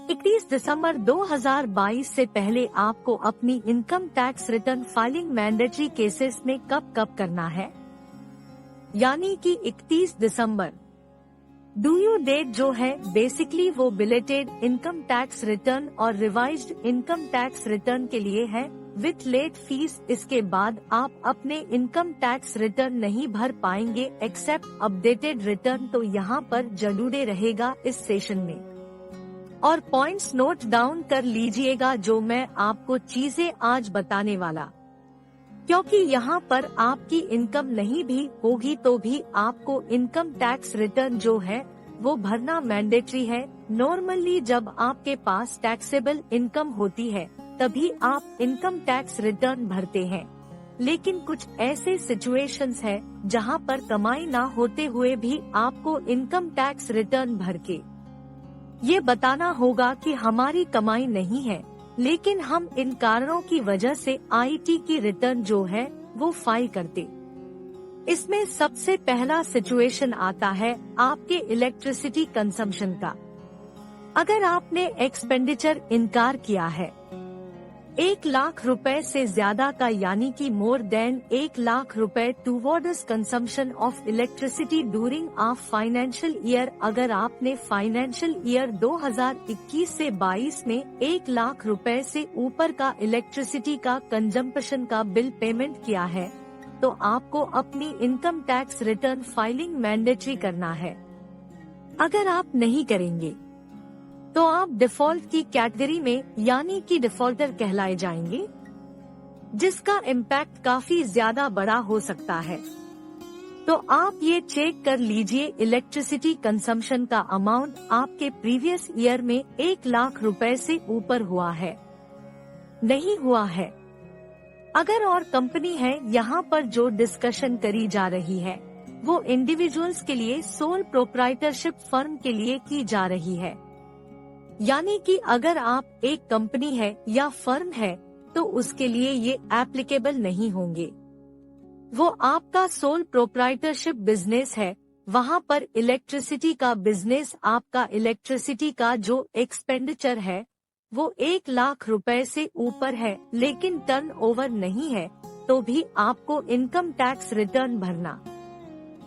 31 दिसंबर 2022 से पहले आपको अपनी income tax return filing mandatory cases में कब करना है, यानी कि 31 दिसंबर ड्यू डेट जो है बेसिकली वो बिलेटेड इनकम टैक्स रिटर्न और रिवाइज्ड इनकम टैक्स रिटर्न के लिए है विथ लेट फीस। इसके बाद आप अपने इनकम टैक्स रिटर्न नहीं भर पाएंगे एक्सेप्ट अपडेटेड रिटर्न। तो यहाँ पर जरूरी रहेगा इस सेशन में, और पॉइंट्स नोट डाउन कर लीजिएगा जो मैं आपको चीजें आज बताने वाला, क्योंकि यहाँ पर आपकी इनकम नहीं भी होगी तो भी आपको इनकम टैक्स रिटर्न जो है वो भरना मैंडेटरी है। नॉर्मली जब आपके पास टैक्सेबल इनकम होती है तभी आप इनकम टैक्स रिटर्न भरते हैं, लेकिन कुछ ऐसे सिचुएशंस है जहाँ पर कमाई ना होते हुए भी आपको इनकम टैक्स रिटर्न भर के ये बताना होगा कि हमारी कमाई नहीं है, लेकिन हम इन कारणों की वजह से आईटी की रिटर्न जो है वो फाइल करते। इसमें सबसे पहला सिचुएशन आता है आपके इलेक्ट्रिसिटी कंजम्पशन का। अगर आपने एक्सपेंडिचर इनकार किया है 1 लाख रुपए से ज्यादा का, यानी कि मोर देन 1 लाख रुपए towards consumption of electricity during of financial year. अगर आपने फाइनेंशियल ईयर 2021 से 22 में 1 लाख रुपए से ऊपर का इलेक्ट्रिसिटी का कंजम्पशन का बिल पेमेंट किया है तो आपको अपनी income tax return filing mandatory करना है। अगर आप नहीं करेंगे तो आप डिफॉल्ट की कैटेगरी में यानी कि डिफॉल्टर कहलाए जाएंगे, जिसका इम्पैक्ट काफी ज्यादा बड़ा हो सकता है। तो आप ये चेक कर लीजिए इलेक्ट्रिसिटी कंजम्पशन का अमाउंट आपके प्रीवियस ईयर में 1 लाख रुपए से ऊपर हुआ है, नहीं हुआ है। अगर और कंपनी है, यहाँ पर जो डिस्कशन करी जा रही है वो इंडिविजुअल्स के लिए, सोल प्रोप्राइटरशिप फर्म के लिए की जा रही है। यानी कि अगर आप एक कंपनी है या फर्म है तो उसके लिए ये एप्लीकेबल नहीं होंगे। वो आपका सोल प्रोप्राइटरशिप बिजनेस है, वहाँ पर इलेक्ट्रिसिटी का बिजनेस, आपका इलेक्ट्रिसिटी का जो एक्सपेंडिचर है वो 1 लाख रुपए से ऊपर है लेकिन टर्नओवर नहीं है तो भी आपको इनकम टैक्स रिटर्न भरना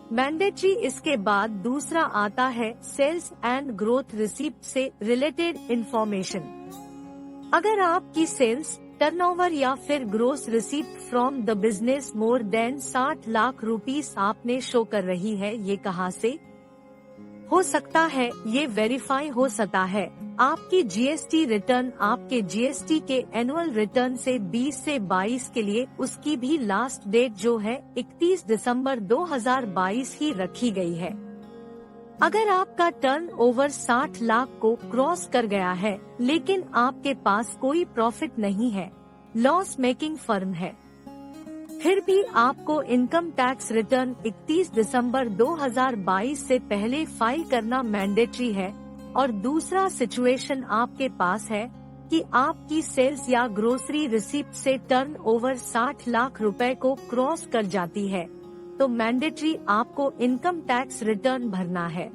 मैंडेटरी। इसके बाद दूसरा आता है सेल्स एंड ग्रोथ रिसीप्ट से रिलेटेड इंफॉर्मेशन। अगर आपकी सेल्स, टर्नओवर या फिर gross receipt from the business more than 60 lakh rupees आपने शो कर रही है, ये कहाँ से हो सकता है? ये वेरीफाई हो सकता है आपकी जीएसटी रिटर्न, आपके जीएसटी के एनुअल रिटर्न से 20 से 22 के लिए। उसकी भी लास्ट डेट जो है 31 दिसंबर 2022 ही रखी गई है। अगर आपका टर्नओवर 60 लाख को क्रॉस कर गया है लेकिन आपके पास कोई प्रॉफिट नहीं है, लॉस मेकिंग फर्म है, फिर भी आपको इनकम टैक्स रिटर्न 31 दिसंबर 2022 से पहले फाइल करना मैंडेटरी है। और दूसरा सिचुएशन आपके पास है कि आपकी सेल्स या ग्रोसरी रिसीप्ट से टर्नओवर 60 लाख रुपए को क्रॉस कर जाती है तो मैंडेटरी आपको इनकम टैक्स रिटर्न भरना है।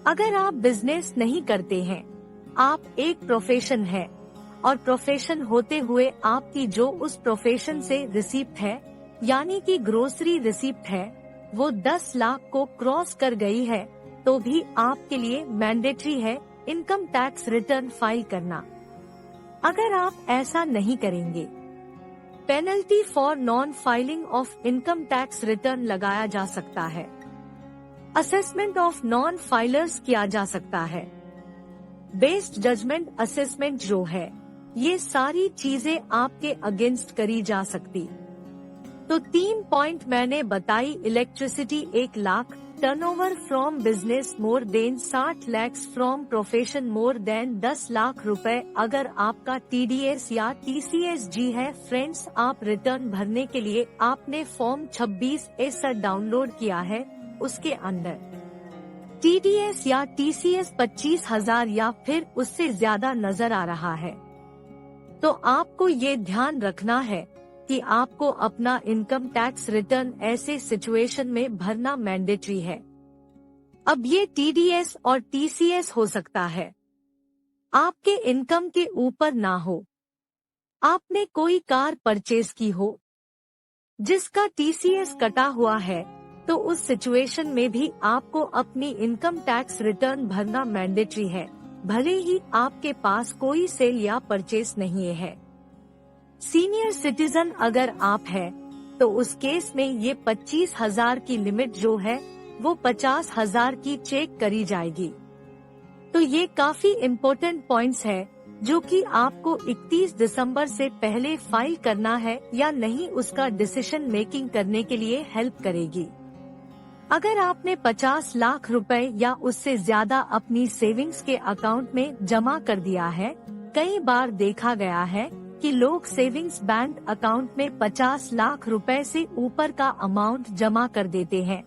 अगर आप बिजनेस नहीं करते हैं, आप एक प्रोफेशन है और प्रोफेशन होते हुए आपकी जो उस प्रोफेशन से रिसीप्ट है यानी कि ग्रोसरी रिसीप्ट है वो 10 लाख को क्रॉस कर गई है तो भी आपके लिए मैंडेटरी है इनकम टैक्स रिटर्न फाइल करना। अगर आप ऐसा नहीं करेंगे, penalty for non filing of income tax return लगाया जा सकता है, असेसमेंट ऑफ नॉन फाइलर्स किया जा सकता है, बेस्ड जजमेंट असेसमेंट जो है, ये सारी चीजें आपके अगेंस्ट करी जा सकती। तो 3 पॉइंट मैंने बताई, electricity 1 lakh, turnover from business more than 60 lakhs, from profession more than 10 lakh रुपए। अगर आपका टीडीएस या टीसीएसजी है फ्रेंड्स, आप रिटर्न भरने के लिए आपने फॉर्म 26A डाउनलोड किया है, उसके अंदर टीडीएस या टीसीएस 25,000 या फिर उससे ज्यादा नजर आ रहा है तो आपको ये ध्यान रखना है कि आपको अपना इनकम टैक्स रिटर्न ऐसे सिचुएशन में भरना मैंडेटरी है। अब ये टीडीएस और टीसीएस हो सकता है, आपके इनकम के ऊपर ना हो। आपने कोई कार परचेज की हो जिसका टीसीएस कटा हुआ है, तो उस सिचुएशन में भी आपको अपनी इनकम टैक्स रिटर्न भरना मैंडेटरी है, भले ही आपके पास कोई सेल या परचेस नहीं है। सीनियर सिटीजन अगर आप है तो उस केस में ये 25,000 की लिमिट जो है वो 50,000 की चेक करी जाएगी। तो ये काफी इम्पोर्टेंट पॉइंट्स है जो कि आपको 31 दिसंबर से पहले फाइल करना है या नहीं, उसका डिसीजन मेकिंग करने के लिए हेल्प करेगी। अगर आपने 50 लाख रुपए या उससे ज्यादा अपनी सेविंग्स के अकाउंट में जमा कर दिया है, कई बार देखा गया है कि लोग सेविंग्स बैंक अकाउंट में 50 लाख रुपए से ऊपर का अमाउंट जमा कर देते हैं,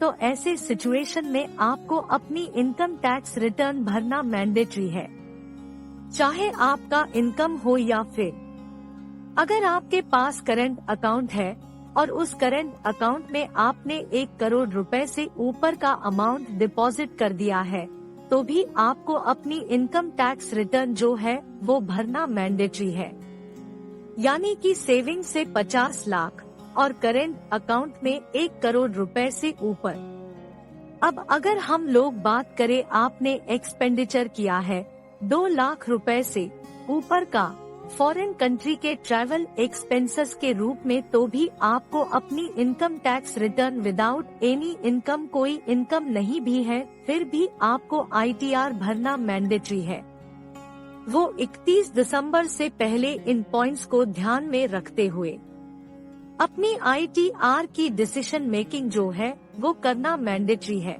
तो ऐसे सिचुएशन में आपको अपनी इनकम टैक्स रिटर्न भरना मैंडेटरी है, चाहे आपका इनकम हो या फिर। अगर आपके पास करंट अकाउंट है और उस करंट अकाउंट में आपने 1 करोड़ रुपए से ऊपर का अमाउंट डिपॉजिट कर दिया है, तो भी आपको अपनी इनकम टैक्स रिटर्न जो है वो भरना मैंडेटरी है। यानी कि सेविंग से 50 लाख और करंट अकाउंट में 1 करोड़ रुपए से ऊपर। अब अगर हम लोग बात करें आपने एक्सपेंडिचर किया है 2 लाख रुपए से ऊपर का फॉरेन कंट्री के ट्रैवल एक्सपेंसेस के रूप में, तो भी आपको अपनी income tax return without any income, कोई इनकम नहीं भी है, फिर भी आपको आईटीआर भरना मैंडेटरी है। वो 31 दिसंबर से पहले इन पॉइंट्स को ध्यान में रखते हुए अपनी आईटीआर की डिसीजन मेकिंग जो है वो करना मैंडेटरी है।